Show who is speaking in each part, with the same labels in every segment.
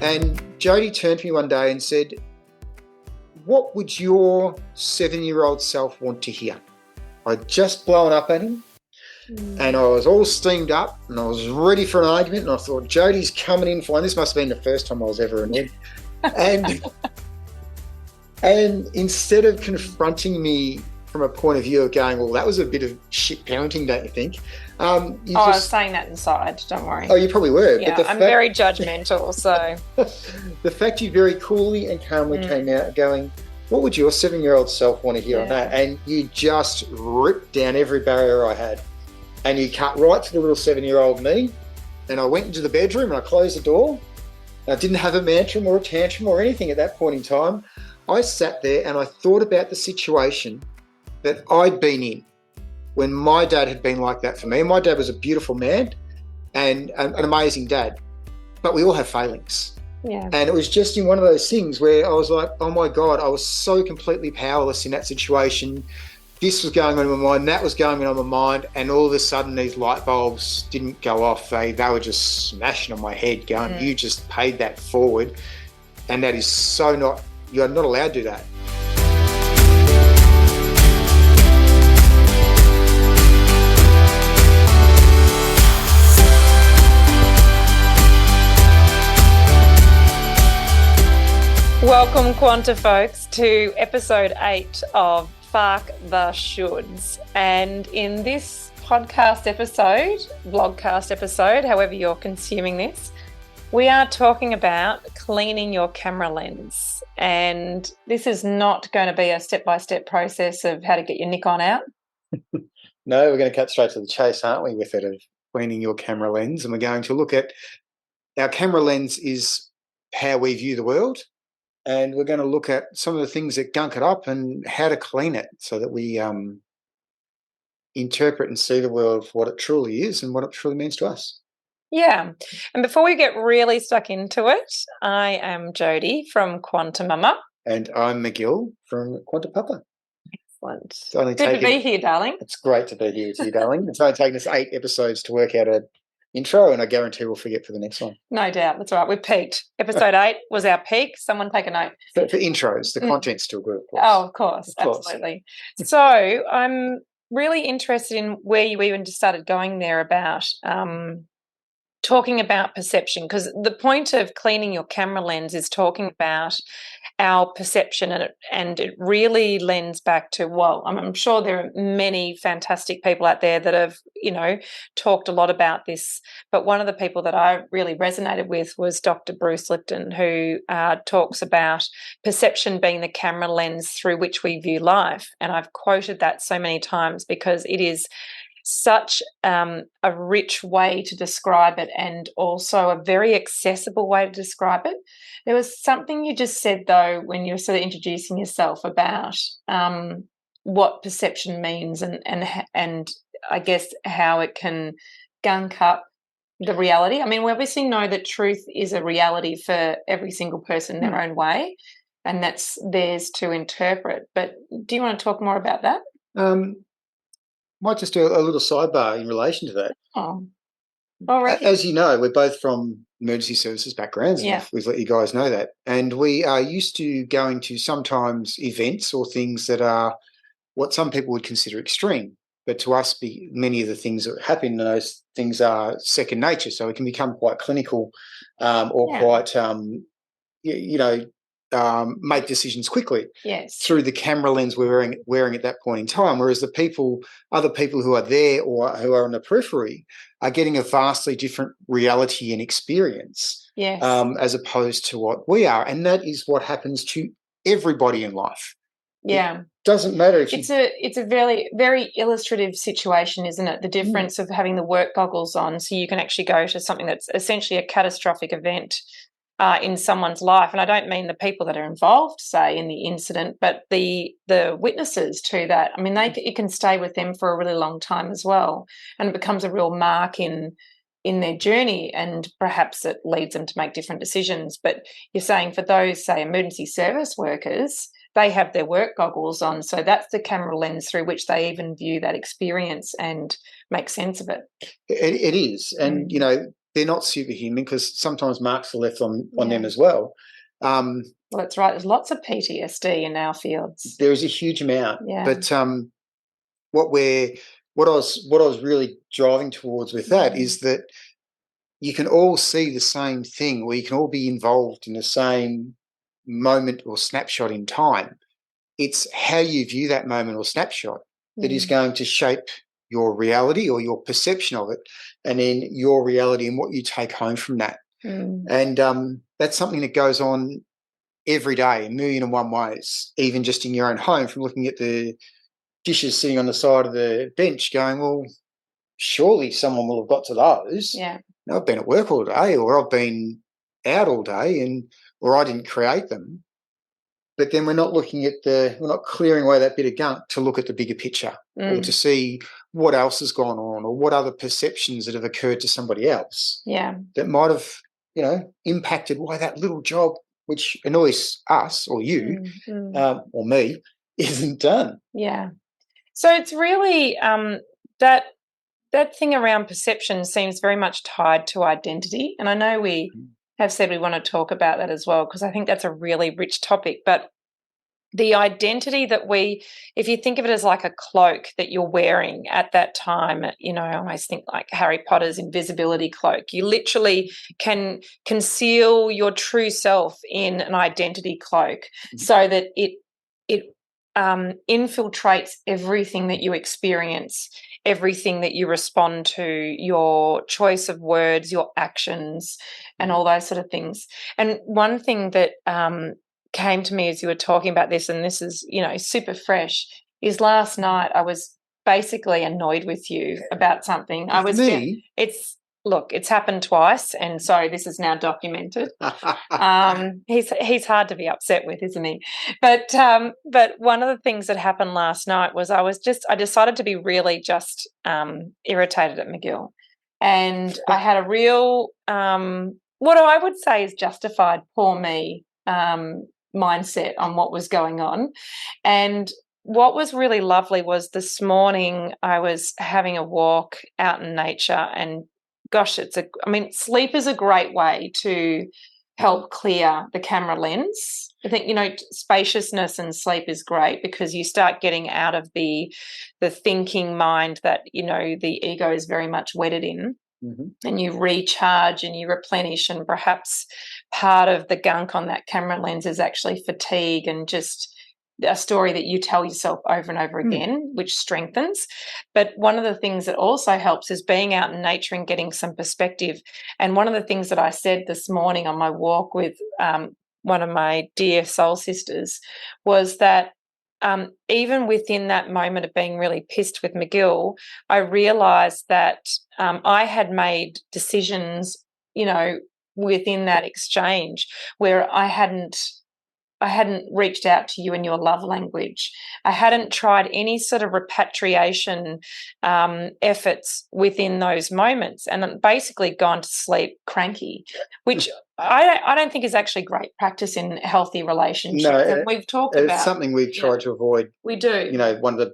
Speaker 1: And Jodie turned to me one day and said, what would your 7-year-old self want to hear? I'd just blown up at him and I was all steamed up and I was ready for an argument, and I thought, Jodie's coming in for one. This must have been the first time I was ever annoyed. And instead of confronting me from a point of view of going, well, that was a bit of shit parenting, don't you think?
Speaker 2: I was saying that inside, don't worry.
Speaker 1: Oh, you probably were.
Speaker 2: Yeah, I'm very judgmental, so.
Speaker 1: The fact you very coolly and calmly came out going, what would your 7-year-old self want to hear on that? And you just ripped down every barrier I had. And you cut right to the little 7-year-old me. And I went into the bedroom and I closed the door. I didn't have a tantrum or anything at that point in time. I sat there and I thought about the situation that I'd been in when my dad had been like that for me. My dad was a beautiful man and an amazing dad, but we all have failings.
Speaker 2: Yeah.
Speaker 1: And it was just in one of those things where I was like, oh my God, I was so completely powerless in that situation. This was going on in my mind, that was going on in my mind, and all of a sudden these light bulbs didn't go off. They were just smashing on my head going, you just paid that forward, and that is so not, you're not allowed to do that.
Speaker 2: Welcome, Quanta folks, to episode 8 of Fuck the Shoulds. And in this podcast episode, vlogcast episode, however you're consuming this, we are talking about cleaning your camera lens. And this is not going to be a step-by-step process of how to get your Nikon out.
Speaker 1: No, we're going to cut straight to the chase, aren't we, with it, of cleaning your camera lens. And we're going to look at our camera lens is how we view the world. And we're going to look at some of the things that gunk it up and how to clean it so that we interpret and see the world for what it truly is and what it truly means to us.
Speaker 2: Yeah. And before we get really stuck into it, I am Jodie from QuantiMama.
Speaker 1: And I'm McGill from QuantiPapa.
Speaker 2: Excellent. Good to be here, darling.
Speaker 1: It's great to be here with you, darling. It's only taken us 8 episodes to work out a intro, and I guarantee we'll forget for the next one.
Speaker 2: No doubt. That's right. We peaked. Episode 8 was our peak. Someone take a note.
Speaker 1: For intros, the content's still good, of course.
Speaker 2: Oh, of course. Absolutely. So I'm really interested in where you even just started going there about talking about perception, because the point of cleaning your camera lens is talking about our perception, and it really lends back to, well, I'm sure there are many fantastic people out there that have, talked a lot about this, but one of the people that I really resonated with was Dr. Bruce Lipton, who talks about perception being the camera lens through which we view life. And I've quoted that so many times because it is such a rich way to describe it, and also a very accessible way to describe it. There was something you just said, though, when you were sort of introducing yourself about what perception means and I guess how it can gunk up the reality. I mean, we obviously know that truth is a reality for every single person in their own way, and that's theirs to interpret. But do you want to talk more about that?
Speaker 1: Might just do a little sidebar in relation to that.
Speaker 2: Oh, all right.
Speaker 1: As you know, we're both from emergency services backgrounds.
Speaker 2: Yeah.
Speaker 1: We've let you guys know that. And we are used to going to sometimes events or things that are what some people would consider extreme. But to us, many of the things that happen in those things are second nature. So it can become quite clinical quite, make decisions quickly through the camera lens we're wearing at that point in time, whereas other people who are there or who are on the periphery are getting a vastly different reality and experience as opposed to what we are. And that is what happens to everybody in life.
Speaker 2: Yeah.
Speaker 1: It doesn't matter if
Speaker 2: it's a very, very illustrative situation, isn't it? The difference of having the work goggles on so you can actually go to something that's essentially a catastrophic event in someone's life. And I don't mean the people that are involved, say, in the incident, but the witnesses to that. I mean, it can stay with them for a really long time as well, and it becomes a real mark in their journey, and perhaps it leads them to make different decisions. But you're saying for those, say, emergency service workers, they have their work goggles on, so that's the camera lens through which they even view that experience and make sense of it.
Speaker 1: It is. And, they're not superhuman because sometimes marks are left on
Speaker 2: Yeah.
Speaker 1: them as well.
Speaker 2: Well, that's right. There's lots of PTSD in our fields.
Speaker 1: There is a huge amount.
Speaker 2: Yeah.
Speaker 1: But what I was really driving towards with that is that you can all see the same thing, or you can all be involved in the same moment or snapshot in time. It's how you view that moment or snapshot that is going to shape your reality or your perception of it, and then your reality and what you take home from that. And that's something that goes on every day, a million and one ways, even just in your own home, from looking at the dishes sitting on the side of the bench going, well, surely someone will have got to those.
Speaker 2: Yeah.
Speaker 1: I've been at work all day, or I've been out all day, or I didn't create them. But then we're not looking at we're not clearing away that bit of gunk to look at the bigger picture, or to see what else has gone on, or what other perceptions that have occurred to somebody else that might have, impacted why that little job, which annoys us or you or me, isn't done.
Speaker 2: Yeah. So it's really that thing around perception seems very much tied to identity. And I know we have said we want to talk about that as well, because I think that's a really rich topic. But the identity that if you think of it as like a cloak that you're wearing at that time, I always think like Harry Potter's invisibility cloak. You literally can conceal your true self in an identity cloak so that it infiltrates everything that you experience, everything that you respond to, your choice of words, your actions, and all those sort of things. And one thing that came to me as you were talking about this, and this is, super fresh, is last night I was basically annoyed with you about something. It's happened twice, and so this is now documented. He's hard to be upset with, isn't he? But one of the things that happened last night was I decided to be really just irritated at McGill, and I had a real what I would say is justified poor me mindset on what was going on. And what was really lovely was this morning I was having a walk out in nature, and gosh, sleep is a great way to help clear the camera lens. I think, spaciousness and sleep is great because you start getting out of the thinking mind that, the ego is very much wedded in. And you recharge and you replenish, and perhaps part of the gunk on that camera lens is actually fatigue and just a story that you tell yourself over and over again, which strengthens. But one of the things that also helps is being out in nature and getting some perspective. And one of the things that I said this morning on my walk with one of my dear soul sisters was that even within that moment of being really pissed with McGill, I realised that I had made decisions, within that exchange where I hadn't reached out to you in your love language. I hadn't tried any sort of repatriation efforts within those moments, and basically gone to sleep cranky, which I don't think is actually great practice in healthy relationships.
Speaker 1: No,
Speaker 2: and we've talked about
Speaker 1: it's something we've tried to avoid.
Speaker 2: We do.
Speaker 1: One of the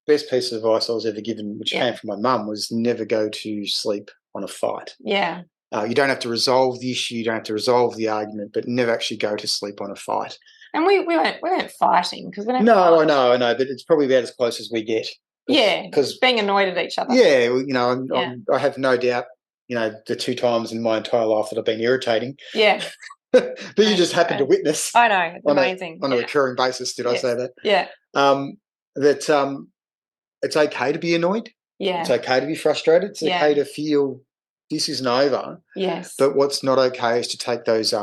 Speaker 1: best pieces of advice I was ever given, which came from my mum, was never go to sleep on a fight.
Speaker 2: Yeah.
Speaker 1: You don't have to resolve the issue, you don't have to resolve the argument, but never actually go to sleep on a fight.
Speaker 2: And we weren't fighting because we don't.
Speaker 1: No, I know, but it's probably about as close as we get.
Speaker 2: Because being annoyed at each other.
Speaker 1: Yeah, I have no doubt. The 2 times in my entire life that I've been irritating.
Speaker 2: Yeah.
Speaker 1: That you just happen to witness.
Speaker 2: I know, it's amazing.
Speaker 1: On a recurring basis, did I say that?
Speaker 2: Yeah.
Speaker 1: That it's okay to be annoyed.
Speaker 2: Yeah.
Speaker 1: It's okay to be frustrated. It's okay to feel this isn't over.
Speaker 2: Yes.
Speaker 1: But what's not okay is to take those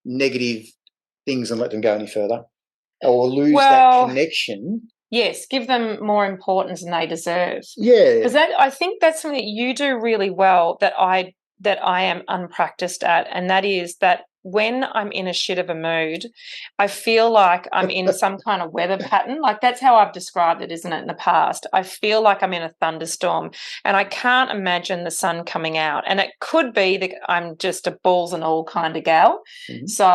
Speaker 1: negative things and let them go any further, or lose that connection.
Speaker 2: Yes, give them more importance than they deserve.
Speaker 1: Yeah.
Speaker 2: Because I think that's something that you do really well that I am unpracticed at, and that is that when I'm in a shit of a mood, I feel like I'm in some kind of weather pattern. Like that's how I've described it, isn't it, in the past? I feel like I'm in a thunderstorm and I can't imagine the sun coming out. And it could be that I'm just a balls and all kind of gal. So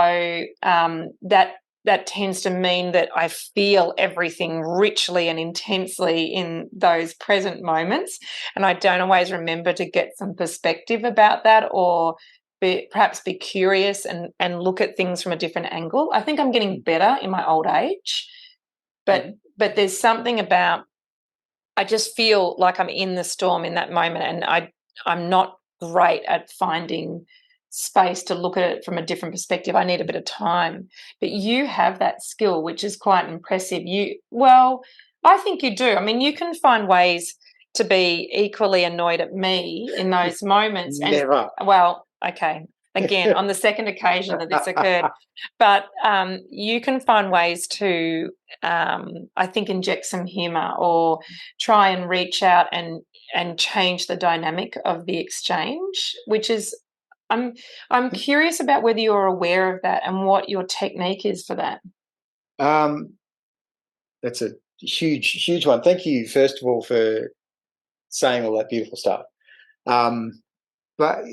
Speaker 2: that that tends to mean that I feel everything richly and intensely in those present moments, and I don't always remember to get some perspective about that, or perhaps be curious and look at things from a different angle. I think I'm getting better in my old age, but there's something about, I just feel like I'm in the storm in that moment, and I'm not great at finding space to look at it from a different perspective. I need a bit of time. But you have that skill, which is quite impressive. I think you do. I mean, you can find ways to be equally annoyed at me in those moments.
Speaker 1: Never.
Speaker 2: Well, okay. Again, on the second occasion that this occurred. But you can find ways to, I think, inject some humour or try and reach out and change the dynamic of the exchange, which is, I'm curious about whether you're aware of that and what your technique is for that.
Speaker 1: That's a huge one. Thank you, first of all, for saying all that beautiful stuff. But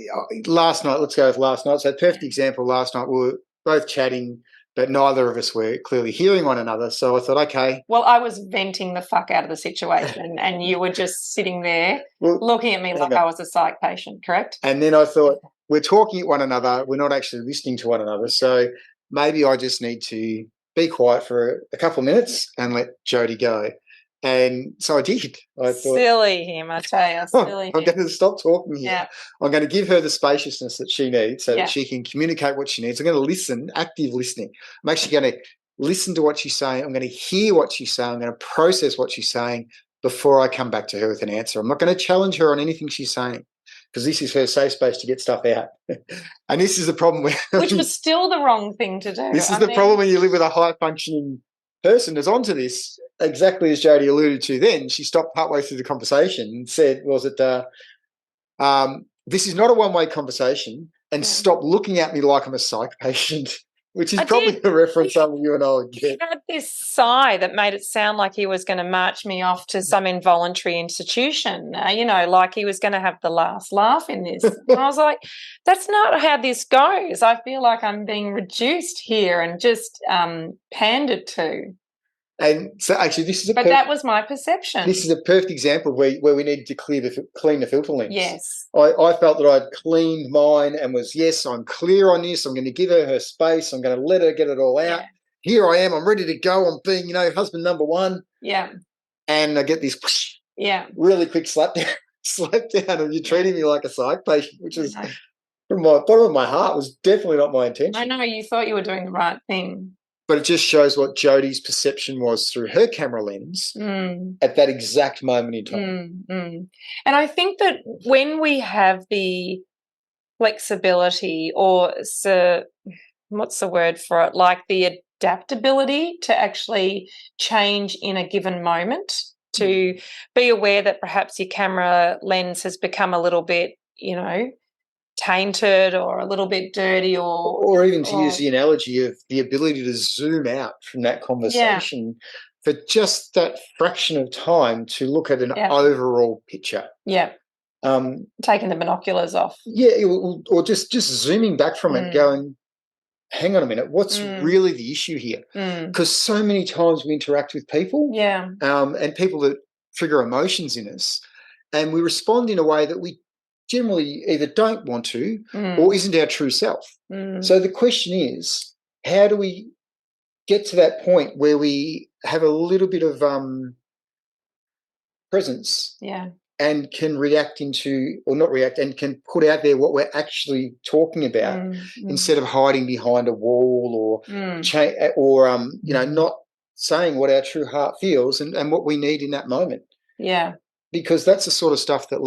Speaker 1: last night, let's go with last night. So perfect example, last night we were both chatting, but neither of us were clearly hearing one another. So I thought, okay.
Speaker 2: Well, I was venting the fuck out of the situation and you were just sitting there looking at me like I was a psych patient, correct?
Speaker 1: And then I thought, we're talking at one another, we're not actually listening to one another. So maybe I just need to be quiet for a couple of minutes and let Jodie go. And so I did. I thought,
Speaker 2: silly him, I tell you, silly him.
Speaker 1: I'm going to stop talking here.
Speaker 2: Yeah.
Speaker 1: I'm going to give her the spaciousness that she needs so
Speaker 2: Yeah.
Speaker 1: that she can communicate what she needs. I'm going to listen, active listening. I'm actually going to listen to what she's saying. I'm going to hear what she's saying. I'm going to process what she's saying before I come back to her with an answer. I'm not going to challenge her on anything she's saying, because this is her safe space to get stuff out. And this is the problem.
Speaker 2: Which was still the wrong thing to do.
Speaker 1: This is the problem when you live with a high-functioning person that's onto this. Exactly as Jodie alluded to then, she stopped partway through the conversation and said, this is not a one-way conversation, and stop looking at me like I'm a psych patient, which is probably a reference some of you and I would get.
Speaker 2: He had this sigh that made it sound like he was going to march me off to some involuntary institution, like he was going to have the last laugh in this. And I was like, that's not how this goes. I feel like I'm being reduced here and just pandered to.
Speaker 1: And so actually this is
Speaker 2: that was my perception.
Speaker 1: This is a perfect example where we needed to clean the filter lens.
Speaker 2: Yes.
Speaker 1: I felt that I'd cleaned mine and was, yes, I'm clear on this. I'm going to give her space. I'm going to let her get it all out. Yeah. Here I am. I'm ready to go. I'm being, husband number one.
Speaker 2: Yeah.
Speaker 1: And I get this really quick slap down and you're treating me like a psych patient, which is from my bottom of my heart was definitely not my intention.
Speaker 2: I know, you thought you were doing the right thing.
Speaker 1: But it just shows what Jodie's perception was through her camera lens at that exact moment in time.
Speaker 2: And I think that when we have the flexibility or what's the word for it, like the adaptability to actually change in a given moment, to be aware that perhaps your camera lens has become a little bit, tainted or a little bit dirty,
Speaker 1: or even to use the analogy of the ability to zoom out from that conversation for just that fraction of time to look at an overall picture.
Speaker 2: Yeah. Taking the binoculars off.
Speaker 1: Yeah, or just zooming back from it, going, hang on a minute, what's really the issue here? Because so many times we interact with people and people that trigger emotions in us, and we respond in a way that we generally either don't want to or isn't our true self. So the question is, how do we get to that point where we have a little bit of presence and can react into, or not react, and can put out there what we're actually talking about instead of hiding behind a wall or not saying what our true heart feels and what we need in that moment.
Speaker 2: Yeah.
Speaker 1: Because that's the sort of stuff that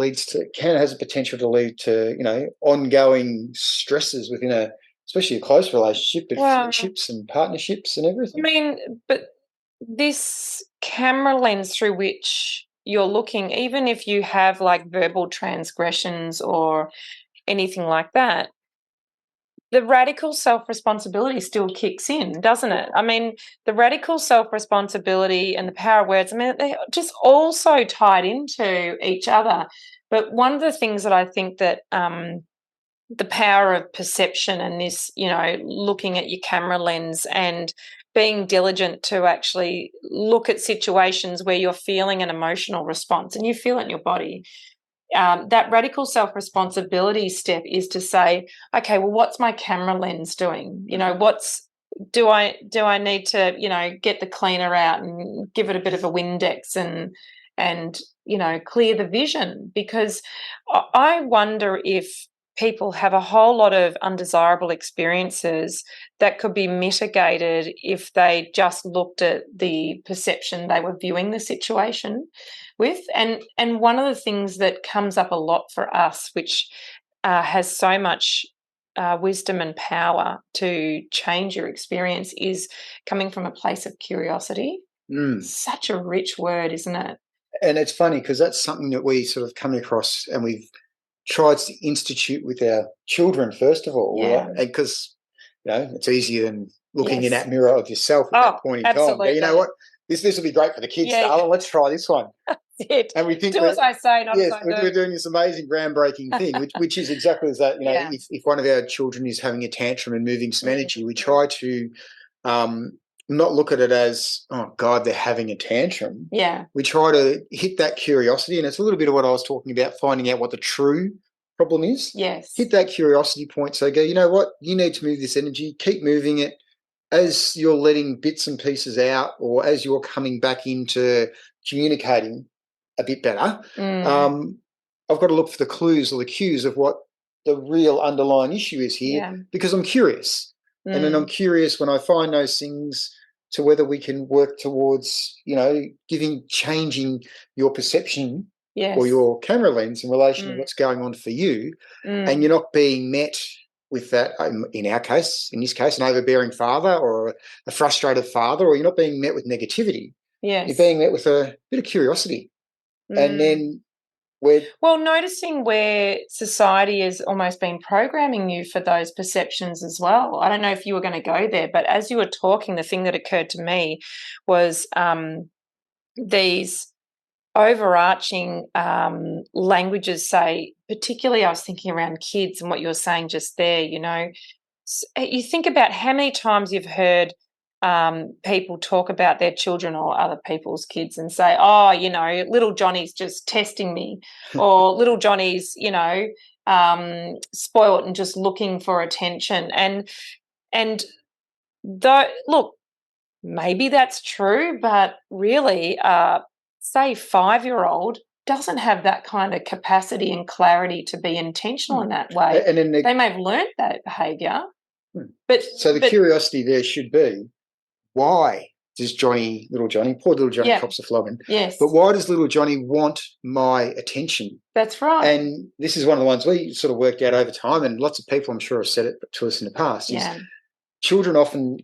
Speaker 1: has a potential to lead to, ongoing stresses within especially a close relationship, but friendships and partnerships and everything.
Speaker 2: I mean, but this camera lens through which you're looking, even if you have like verbal transgressions or anything like that, the radical self-responsibility still kicks in, doesn't it? I mean, the radical self-responsibility and the power of words, they're just all so tied into each other. But one of the things that I think that the power of perception and this, looking at your camera lens and being diligent to actually look at situations where you're feeling an emotional response and you feel it in your body. That radical self-responsibility step is to say, okay, well, what's my camera lens doing? You know, do I need to, you know, get the cleaner out and give it a bit of a Windex and you know, clear the vision? Because I wonder if people have a whole lot of undesirable experiences that could be mitigated if they just looked at the perception they were viewing the situation with. And one of the things that comes up a lot for us, which has so much wisdom and power to change your experience, is coming from a place of curiosity. Such a rich word, isn't it?
Speaker 1: And it's funny because that's something that we sort of come across and we've tried to institute with our children, first of all.
Speaker 2: Yeah.
Speaker 1: Because, you know, it's easier than looking
Speaker 2: Yes.
Speaker 1: in that mirror of yourself at that point in time. But you know what? This will be great for the kids, darling. Let's try this one.
Speaker 2: It.
Speaker 1: And we think
Speaker 2: do as I say, not as I do.
Speaker 1: We're doing this amazing, groundbreaking thing, which is exactly as that. You know, if one of our children is having a tantrum and moving some energy, we try to not look at it as, oh God, they're having a tantrum.
Speaker 2: Yeah.
Speaker 1: We try to hit that curiosity, and it's a little bit of what I was talking about, finding out what the true problem is.
Speaker 2: Yes.
Speaker 1: Hit that curiosity point. So go, you know what? You need to move this energy. Keep moving it. As you're letting bits and pieces out, or as you're coming back into communicating a bit better, I've got to look for the clues or the cues of what the real underlying issue is here, because I'm curious. And then I'm curious when I find those things to whether we can work towards, you know, changing your perception or your camera lens in relation to what's going on for you. And you're not being met with that, in this case, an overbearing father or a frustrated father, or you're not being met with negativity.
Speaker 2: Yes.
Speaker 1: You're being met with a bit of curiosity. And then
Speaker 2: noticing where society has almost been programming you for those perceptions as well. I don't know if you were going to go there, but as you were talking, the thing that occurred to me was these overarching languages, say, particularly I was thinking around kids and what you were saying just there, you know, you think about how many times you've heard people talk about their children or other people's kids and say, oh, you know, little Johnny's just testing me, or little Johnny's, you know, spoiled and just looking for attention. And though, look, maybe that's true, but really, say 5-year-old doesn't have that kind of capacity and clarity to be intentional in that way.
Speaker 1: And then
Speaker 2: they may have learnt that behaviour.
Speaker 1: So the curiosity there should be, why does poor little Johnny cops a flogging?
Speaker 2: Yes.
Speaker 1: But why does little Johnny want my attention?
Speaker 2: That's right.
Speaker 1: And this is one of the ones we sort of worked out over time, and lots of people I'm sure have said it to us in the past, is children often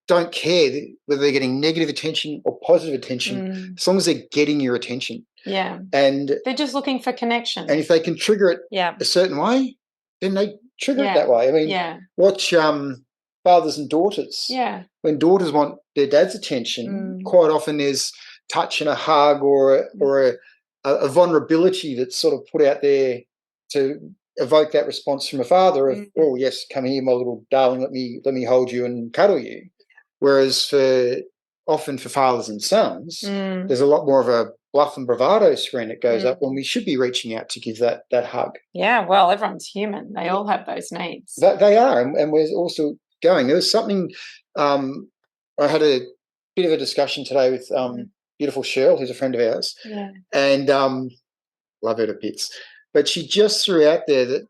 Speaker 1: don't care whether they're getting negative attention or positive attention, as long as they're getting your attention.
Speaker 2: Yeah.
Speaker 1: And
Speaker 2: they're just looking for connection.
Speaker 1: And if they can trigger it a certain way, then they trigger it that way. I mean, watch fathers and daughters.
Speaker 2: Yeah.
Speaker 1: When daughters want their dad's attention, quite often there's touch and a hug or a vulnerability that's sort of put out there to evoke that response from a father of, oh yes, come here, my little darling, let me hold you and cuddle you. Whereas often for fathers and sons, there's a lot more of a bluff and bravado screen that goes up when we should be reaching out to give that hug.
Speaker 2: Yeah, well, everyone's human. They all have those needs.
Speaker 1: They are, and we're also going. There was something, I had a bit of a discussion today with beautiful Cheryl, who's a friend of ours, and love her to bits. But she just threw out there that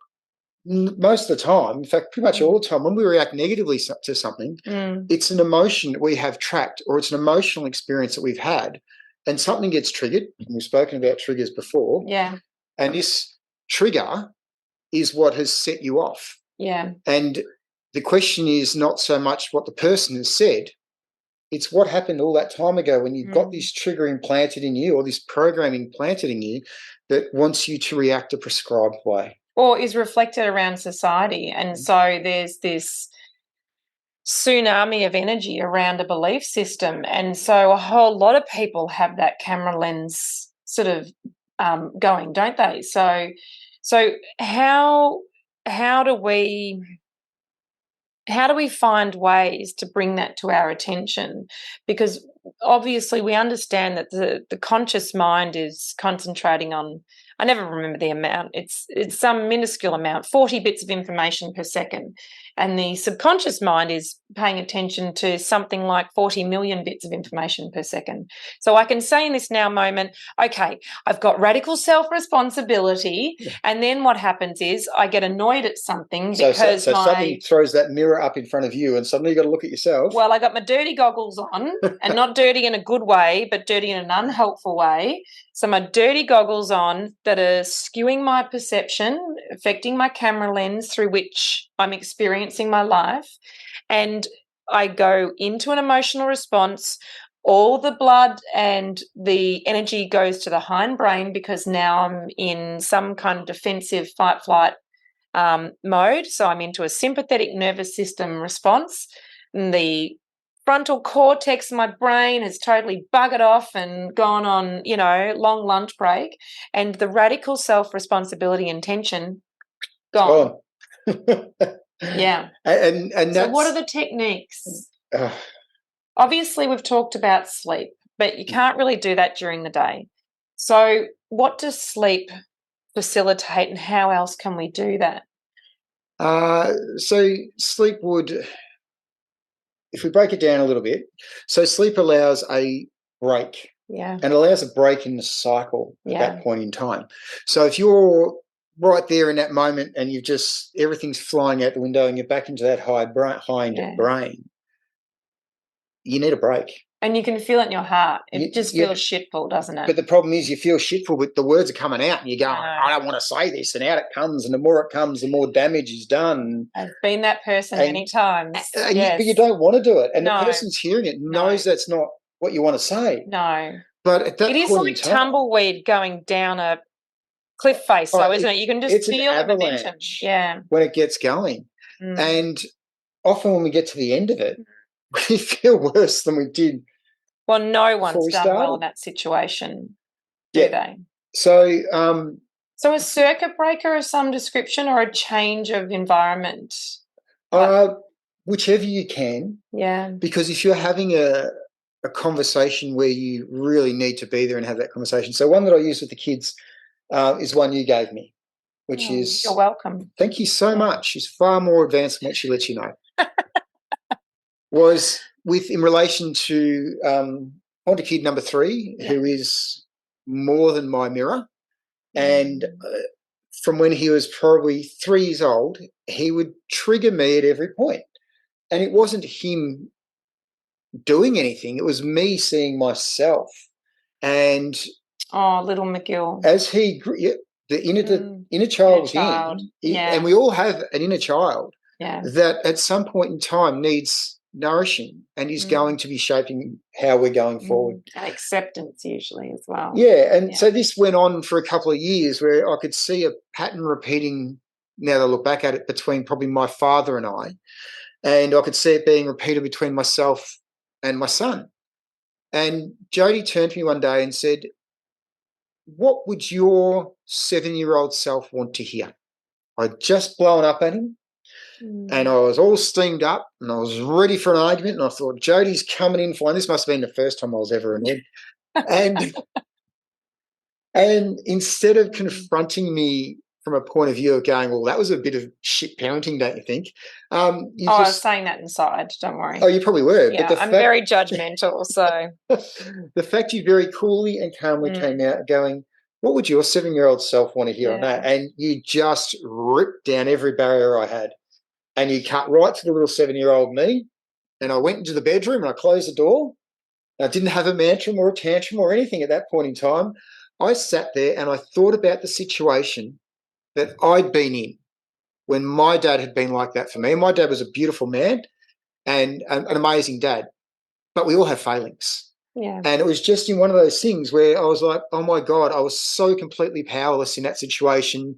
Speaker 1: most of the time, in fact, pretty much all the time, when we react negatively to something, it's an emotion that we have tracked, or it's an emotional experience that we've had, and something gets triggered. And we've spoken about triggers before.
Speaker 2: Yeah.
Speaker 1: And this trigger is what has set you off.
Speaker 2: Yeah.
Speaker 1: And the question is not so much what the person has said, it's what happened all that time ago when you've got this trigger implanted in you, or this programming planted in you that wants you to react a prescribed way.
Speaker 2: Or is reflected around society. And so there's this tsunami of energy around a belief system. And so a whole lot of people have that camera lens sort of going, don't they? So how do we how do we find ways to bring that to our attention? Because obviously we understand that the conscious mind is concentrating on, I never remember the amount, it's some minuscule amount, 40 bits of information per second. And the subconscious mind is paying attention to something like 40 million bits of information per second. So I can say in this now moment, okay, I've got radical self-responsibility. And then what happens is I get annoyed at something because
Speaker 1: so something throws that mirror up in front of you and suddenly you've got to look at yourself.
Speaker 2: Well, I got my dirty goggles on, and not dirty in a good way, but dirty in an unhelpful way. So my dirty goggles on that are skewing my perception, affecting my camera lens through which I'm experiencing my life. And I go into an emotional response. All the blood and the energy goes to the hindbrain because now I'm in some kind of defensive fight flight mode. So I'm into a sympathetic nervous system response. And the frontal cortex of my brain has totally buggered off and gone on, long lunch break. And the radical self-responsibility and tension gone. Yeah.
Speaker 1: And
Speaker 2: so what are the techniques? Obviously, we've talked about sleep, but you can't really do that during the day. So what does sleep facilitate and how else can we do that?
Speaker 1: So sleep would, if we break it down a little bit, so sleep allows a break.
Speaker 2: Yeah.
Speaker 1: And allows a break in the cycle at that point in time. So if you're right there in that moment and you've just, everything's flying out the window and you're back into that hind brain, you need a break.
Speaker 2: And you can feel it in your heart. It just feels shitful, doesn't it?
Speaker 1: But the problem is you feel shitful, but the words are coming out and you're going, I don't want to say this. And out it comes. And the more it comes, the more damage is done.
Speaker 2: I've been that person many times.
Speaker 1: But you don't want to do it. And the person's hearing it knows that's not what you want to say.
Speaker 2: No.
Speaker 1: But at that
Speaker 2: it is like tumbleweed going down a cliff face, though, isn't it? You can just feel the momentum. Yeah.
Speaker 1: When it gets going. And often when we get to the end of it, we feel worse than we did.
Speaker 2: Well, no one's done well in that situation, do they?
Speaker 1: So,
Speaker 2: so a circuit breaker of some description or a change of environment?
Speaker 1: Whichever you can.
Speaker 2: Yeah.
Speaker 1: Because if you're having a conversation where you really need to be there and have that conversation. So one that I use with the kids is one you gave me, which is...
Speaker 2: You're welcome.
Speaker 1: Thank you so much. She's far more advanced than what she lets you know. Was in relation to on to kid number 3, who is more than my mirror. And from when he was probably 3 years old, he would trigger me at every point. And it wasn't him doing anything. It was me seeing myself. And
Speaker 2: little McGill.
Speaker 1: As he grew, the inner child was in. And we all have an inner child that at some point in time needs nourishing and is going to be shaping how we're going forward.
Speaker 2: And acceptance usually as well.
Speaker 1: So this went on for a couple of years where I could see a pattern repeating, now that I look back at it, between probably my father and I could see it being repeated between myself and my son. And Jody turned to me one day and said, what would your 7-year-old self want to hear? I'd just blown up at him. And I was all steamed up and I was ready for an argument. And I thought, Jody's coming in fine. This must have been the first time I was ever annoyed. And instead of confronting me from a point of view of going, well, that was a bit of shit parenting, don't you think?
Speaker 2: I was saying that inside, don't worry.
Speaker 1: Oh, you probably were.
Speaker 2: Yeah, but I'm very judgmental, so.
Speaker 1: The fact you very coolly and calmly came out going, what would your 7-year-old self want to hear on that? And you just ripped down every barrier I had. And you cut right to the little 7-year-old me. And I went into the bedroom and I closed the door. I didn't have a tantrum or anything at that point in time. I sat there and I thought about the situation that I'd been in when my dad had been like that for me. And my dad was a beautiful man and an amazing dad, but we all have failings.
Speaker 2: Yeah.
Speaker 1: And it was just in one of those things where I was like, oh my God, I was so completely powerless in that situation.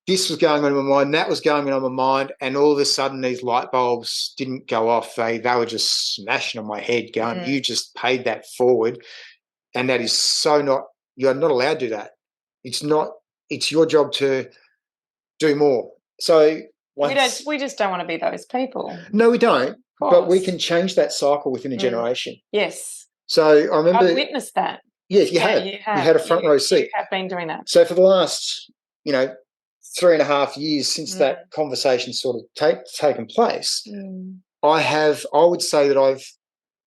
Speaker 1: This was going on in my mind, that was going on in my mind, and all of a sudden these light bulbs didn't go off. They were just smashing on my head going, you just paid that forward, and that is so not, you're not allowed to do that. It's your job to do more. So
Speaker 2: We just don't want to be those people.
Speaker 1: No, we don't. But we can change that cycle within a generation.
Speaker 2: Yes.
Speaker 1: So I remember
Speaker 2: I've witnessed that.
Speaker 1: Yes, you have. You had a front row seat.
Speaker 2: You have been doing that.
Speaker 1: So for the last, 3.5 years since that conversation sort of taken place, I would say that I've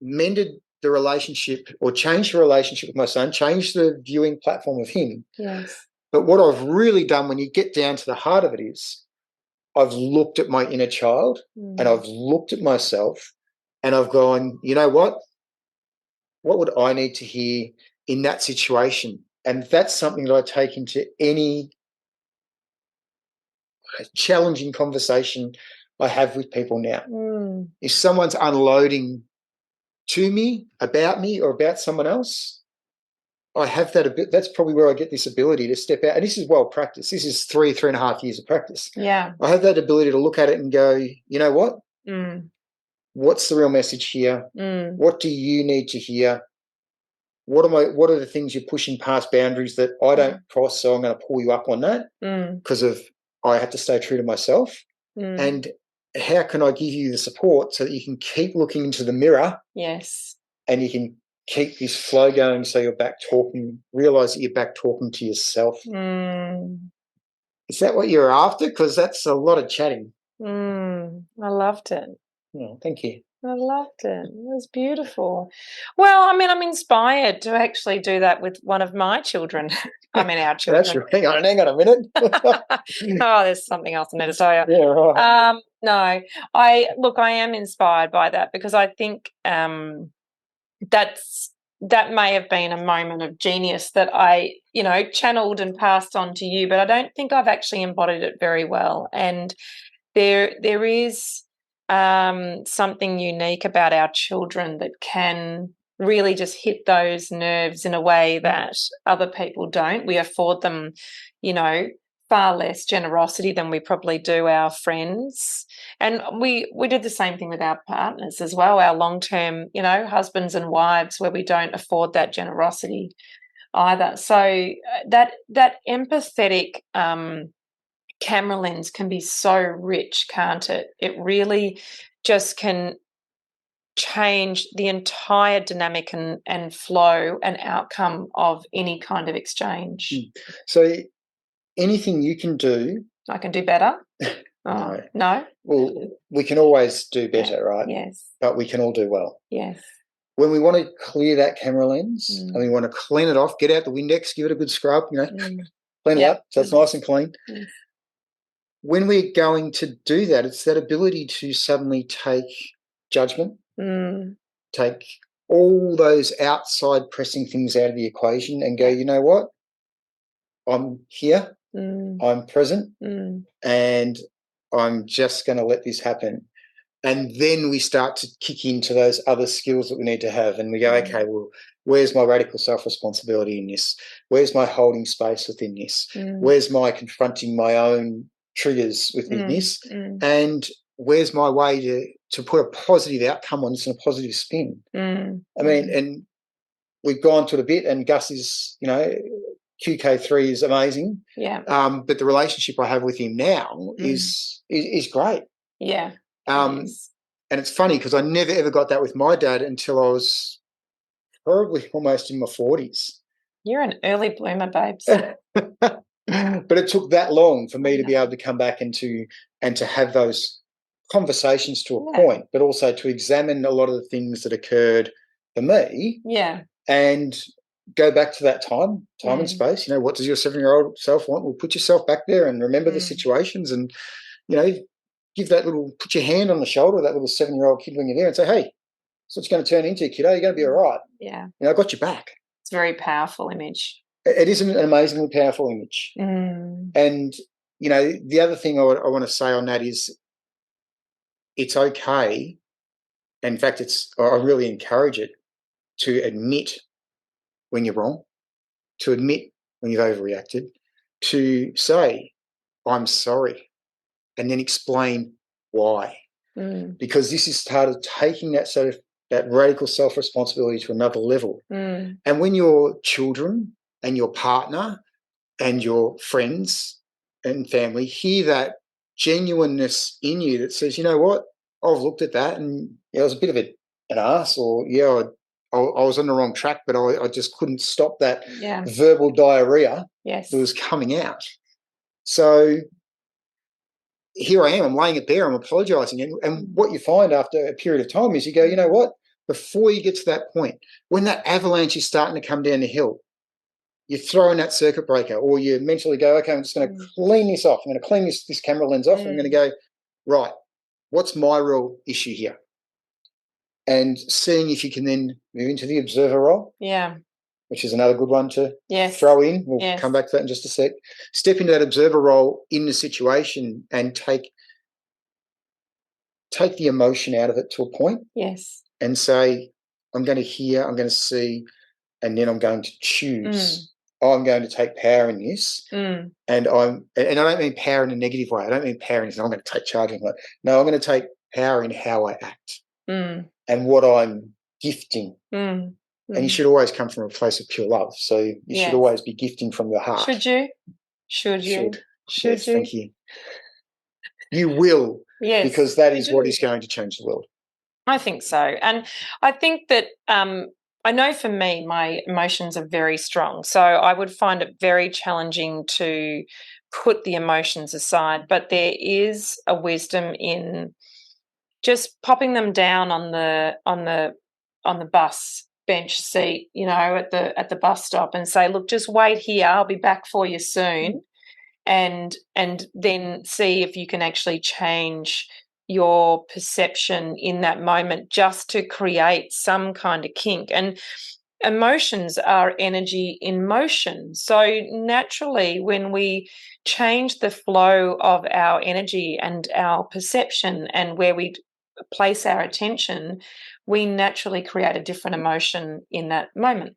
Speaker 1: mended the relationship or changed the relationship with my son, changed the viewing platform of him.
Speaker 2: Yes.
Speaker 1: But what I've really done when you get down to the heart of it is I've looked at my inner child and I've looked at myself and I've gone, you know what? What would I need to hear in that situation? And that's something that I take into any challenging conversation I have with people now. If someone's unloading to me, or about someone else, I have that that's probably where I get this ability to step out. And this is well practiced. This is 3.5 years of practice.
Speaker 2: Yeah.
Speaker 1: I have that ability to look at it and go, you know what? What's the real message here? What do you need to hear? What are the things you're pushing past boundaries that I don't cross, so I'm going to pull you up on that because I have to stay true to myself. And how can I give you the support so that you can keep looking into the mirror?
Speaker 2: Yes.
Speaker 1: And you can keep this flow going so you're back talking, realize that you're back talking to yourself. Is that what you're after? Because that's a lot of chatting.
Speaker 2: I loved it.
Speaker 1: Oh, thank you.
Speaker 2: I loved it. It was beautiful. Well, I mean, I'm inspired to actually do that with one of my children. I mean, our children.
Speaker 1: That's right. Hang on a minute.
Speaker 2: Oh, there's something else I need to tell you.
Speaker 1: Yeah, right.
Speaker 2: No, I am inspired by that because I think that may have been a moment of genius that I, channeled and passed on to you, but I don't think I've actually embodied it very well. And there is something unique about our children that can really just hit those nerves in a way that other people don't. We afford them, far less generosity than we probably do our friends. And we did the same thing with our partners as well, our long-term, husbands and wives, where we don't afford that generosity either. So that empathetic camera lens can be so rich, can't it? It really just can change the entire dynamic and flow and outcome of any kind of exchange.
Speaker 1: So anything you can do,
Speaker 2: I can do better. No.
Speaker 1: Well, we can always do better, right?
Speaker 2: Yes.
Speaker 1: But we can all do well.
Speaker 2: Yes.
Speaker 1: When we want to clear that camera lens and we want to clean it off, get out the Windex, give it a good scrub, clean it up so it's nice and clean. When we're going to do that, it's that ability to suddenly take judgment, take all those outside pressing things out of the equation and go, you know what? I'm here, I'm present, and I'm just going to let this happen. And then we start to kick into those other skills that we need to have. And we go, okay, well, where's my radical self-responsibility in this? Where's my holding space within this? Where's my confronting my own triggers within this? And where's my way to put a positive outcome on this and a positive spin? I mean, and we've gone to it a bit, and Gus is, QK3 is amazing.
Speaker 2: Yeah.
Speaker 1: But the relationship I have with him now is great.
Speaker 2: Yeah.
Speaker 1: And it's funny because I never ever got that with my dad until I was probably almost in my 40s.
Speaker 2: You're an early bloomer, babes.
Speaker 1: But it took that long for me to be able to come back and to have those conversations to a point, but also to examine a lot of the things that occurred for me.
Speaker 2: Yeah.
Speaker 1: And go back to that time and space. What does your 7-year-old self want? Well, put yourself back there and remember the situations and, give that put your hand on the shoulder of that little 7-year-old kid when you're there and say, hey, that's what you're going to turn into, kiddo. You're going to be all right.
Speaker 2: Yeah.
Speaker 1: I got your back.
Speaker 2: It's a very powerful image.
Speaker 1: It is an amazingly powerful image. And, the other thing I want to say on that is it's okay. In fact, I really encourage it to admit when you're wrong, to admit when you've overreacted, to say, I'm sorry, and then explain why. Because this is part of taking that radical self-responsibility to another level. And when your children and your partner and your friends and family hear that genuineness in you that says, you know what, I've looked at that and I was a bit of an ass, or I was on the wrong track, but I just couldn't stop that verbal diarrhea that was coming out. So here I am, I'm laying it there, I'm apologising. And what you find after a period of time is you go, you know what, before you get to that point, when that avalanche is starting to come down the hill, you throw in that circuit breaker, or you mentally go, okay, I'm just going to clean this off. I'm going to clean this camera lens off. I'm going to go, right, what's my real issue here? And seeing if you can then move into the observer role.
Speaker 2: Yeah.
Speaker 1: Which is another good one to throw in. We'll come back to that in just a sec. Step into that observer role in the situation and take the emotion out of it to a point.
Speaker 2: Yes.
Speaker 1: And say, I'm going to hear, I'm going to see, and then I'm going to choose. I'm going to take power in this. And I don't mean power in a negative way. I don't mean power in I'm going to take charge of it. No, I'm going to take power in how I act and what I'm gifting. And you should always come from a place of pure love. So you should always be gifting from your heart.
Speaker 2: Should you? Should you?
Speaker 1: Yes, you? Thank you. You will. Yes. Because that is what is going to change the world.
Speaker 2: I think so. And I think that I know for me, my emotions are very strong. So I would find it very challenging to put the emotions aside. But there is a wisdom in just popping them down on the bus bench seat, you know, at the bus stop, and say, look, just wait here. I'll be back for you soon. And then see if you can actually change your perception in that moment, just to create some kind of kink. And emotions are energy in motion. So naturally, when we change the flow of our energy and our perception and where we place our attention, we naturally create a different emotion in that moment.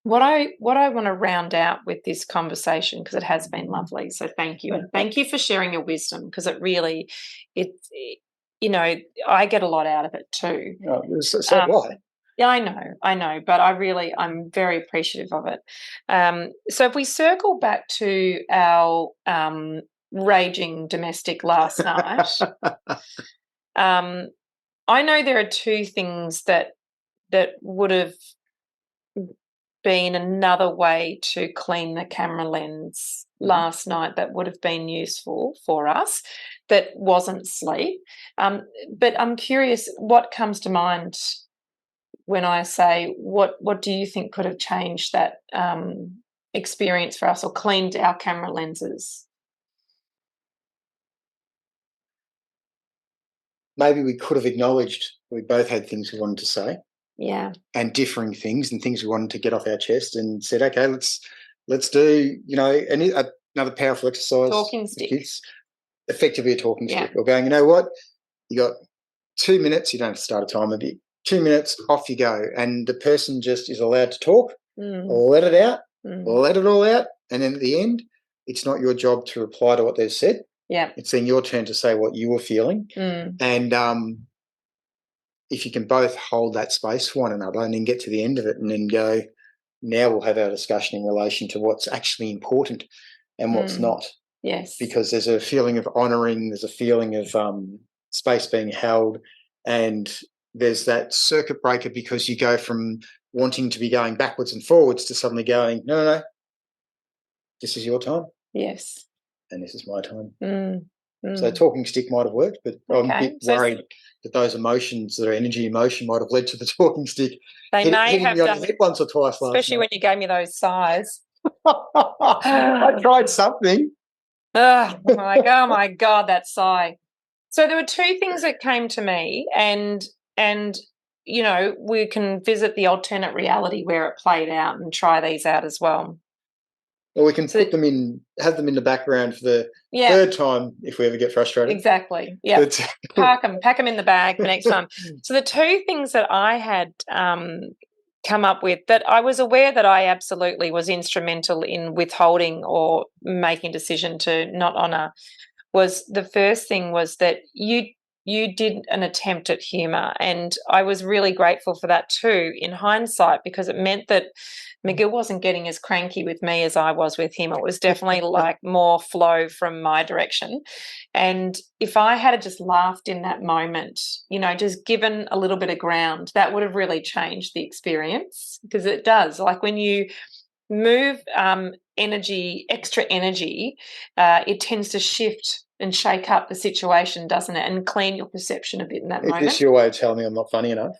Speaker 2: What I want to round out with this conversation, because it has been lovely, so thank you. And thank you for sharing your wisdom, because it really, you know, I get a lot out of it too.
Speaker 1: Oh, so what?
Speaker 2: Yeah, I know, but I'm very appreciative of it. So if we circle back to our raging domestic last night, I know there are two things that would have been another way to clean the camera lens last night that would have been useful for us, that wasn't sleep. But I'm curious, what comes to mind when I say, what do you think could have changed that experience for us, or cleaned our camera lenses?
Speaker 1: Maybe we could have acknowledged we both had things we wanted to say.
Speaker 2: Yeah.
Speaker 1: And differing things and things we wanted to get off our chest, and said, okay, let's do, you know, another powerful exercise.
Speaker 2: Talking stick.
Speaker 1: Kids. Effectively a talking stick. Or going, you know what, you got 2 minutes, you don't have to start a timer, but 2 minutes, off you go. And the person just is allowed to talk, let it out, let it all out. And then at the end, it's not your job to reply to what they've said.
Speaker 2: Yeah.
Speaker 1: It's then your turn to say what you were feeling. And if you can both hold that space for one another and then get to the end of it and then go, now we'll have our discussion in relation to what's actually important and what's not.
Speaker 2: Yes.
Speaker 1: Because there's a feeling of honouring, there's a feeling of space being held, and there's that circuit breaker because you go from wanting to be going backwards and forwards to suddenly going, no, this is your time.
Speaker 2: Yes.
Speaker 1: And this is my time. So talking stick might have worked, but I'm a bit worried that those emotions, that are energy emotion, might have led to the talking stick.
Speaker 2: They may have done
Speaker 1: it once or twice last
Speaker 2: especially
Speaker 1: night.
Speaker 2: When you gave me those sighs.
Speaker 1: I tried something.
Speaker 2: Oh my God, that sigh. So there were two things that came to me, and you know, we can visit the alternate reality where it played out and try these out as well.
Speaker 1: Or we can have them in the background for the third time if we ever get frustrated.
Speaker 2: Exactly. Yeah. pack them in the bag the next time. So the two things that I had come up with that I was aware that I absolutely was instrumental in withholding or making a decision to not honour was, the first thing was that you you did an attempt at humour, and I was really grateful for that too in hindsight, because it meant that McGill wasn't getting as cranky with me as I was with him. It was definitely like more flow from my direction. And if I had just laughed in that moment, you know, just given a little bit of ground, that would have really changed the experience, because it does. Like when you move extra energy, it tends to shift and shake up the situation, doesn't it? And clean your perception a bit in that moment.
Speaker 1: Is this your way of telling me I'm not funny enough?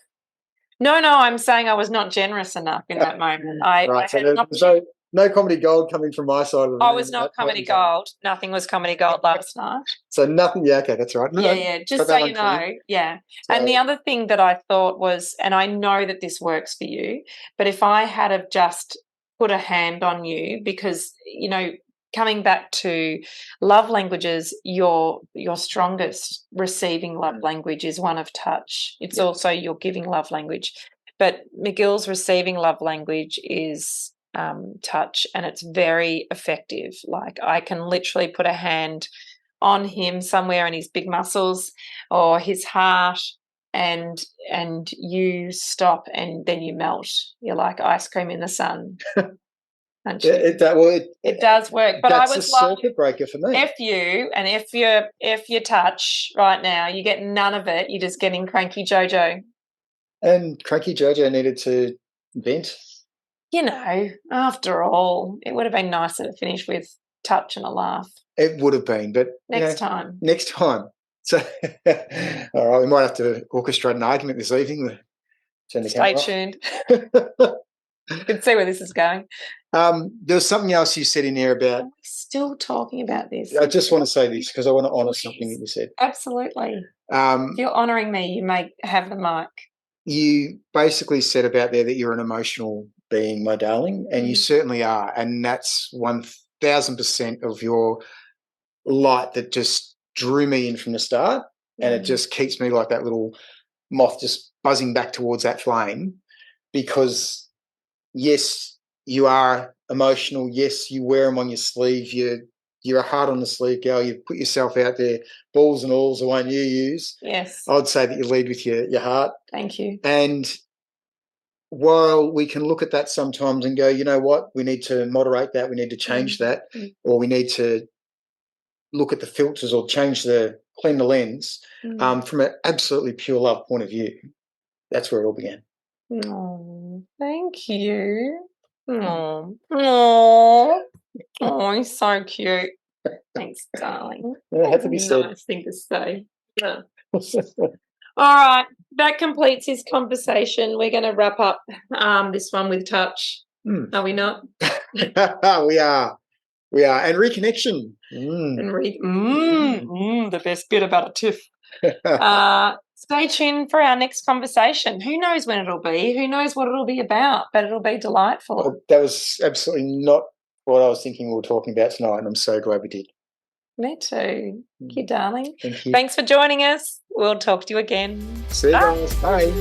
Speaker 2: No, I'm saying I was not generous enough in that moment.
Speaker 1: Right, so there's no comedy gold coming from my side of the room.
Speaker 2: I was not comedy gold. Nothing was comedy gold last night.
Speaker 1: So nothing, yeah, okay, that's right.
Speaker 2: Yeah, just so you know, yeah. So, and the other thing that I thought was, and I know that this works for you, but if I had have just put a hand on you, because, you know, coming back to love languages, your strongest receiving love language is one of touch. It's also your giving love language. But McGill's receiving love language is touch, and it's very effective. Like I can literally put a hand on him somewhere in his big muscles or his heart, and you stop and then you melt. You're like ice cream in the sun. It does work, but
Speaker 1: that's
Speaker 2: I was
Speaker 1: a circuit breaker for me.
Speaker 2: F you, and if you touch right now, you get none of it. You're just getting cranky Jojo.
Speaker 1: And cranky Jojo needed to vent.
Speaker 2: You know, after all, it would have been nicer to finish with touch and a laugh.
Speaker 1: It would have been, but
Speaker 2: next time.
Speaker 1: So, all right, we might have to orchestrate an argument this evening.
Speaker 2: Stay tuned. You can see where this is going.
Speaker 1: There was something else you said in there about.
Speaker 2: Are we still talking about this?
Speaker 1: I just want to say this because I want to honour something that you said.
Speaker 2: Absolutely. If you're honouring me, you may have the mic.
Speaker 1: You basically said about there that you're an emotional being, my darling, and you certainly are. And that's 1000% of your light that just drew me in from the start. And it just keeps me like that little moth just buzzing back towards that flame, because yes, you are emotional. Yes, you wear them on your sleeve. You're a heart on the sleeve girl. You put yourself out there, balls and all's the one you use.
Speaker 2: Yes.
Speaker 1: I'd say that you lead with your heart.
Speaker 2: Thank you.
Speaker 1: And while we can look at that sometimes and go, you know what, we need to moderate that, we need to change that, or we need to look at the filters or clean the lens, from an absolutely pure love point of view, that's where it all began.
Speaker 2: Oh, thank you. Oh, he's so cute. Thanks, darling.
Speaker 1: Yeah, it had to be said.
Speaker 2: Nice thing to say. Yeah. All right, that completes his conversation. We're going to wrap up this one with touch. Are we not?
Speaker 1: We are. And reconnection.
Speaker 2: The best bit about a tiff. Stay tuned for our next conversation. Who knows when it'll be? Who knows what it'll be about? But it'll be delightful.
Speaker 1: Well, that was absolutely not what I was thinking we were talking about tonight, and I'm so glad we did.
Speaker 2: Me too. Thank you, darling.
Speaker 1: Thank you.
Speaker 2: Thanks for joining us. We'll talk to you again.
Speaker 1: See you guys. Bye.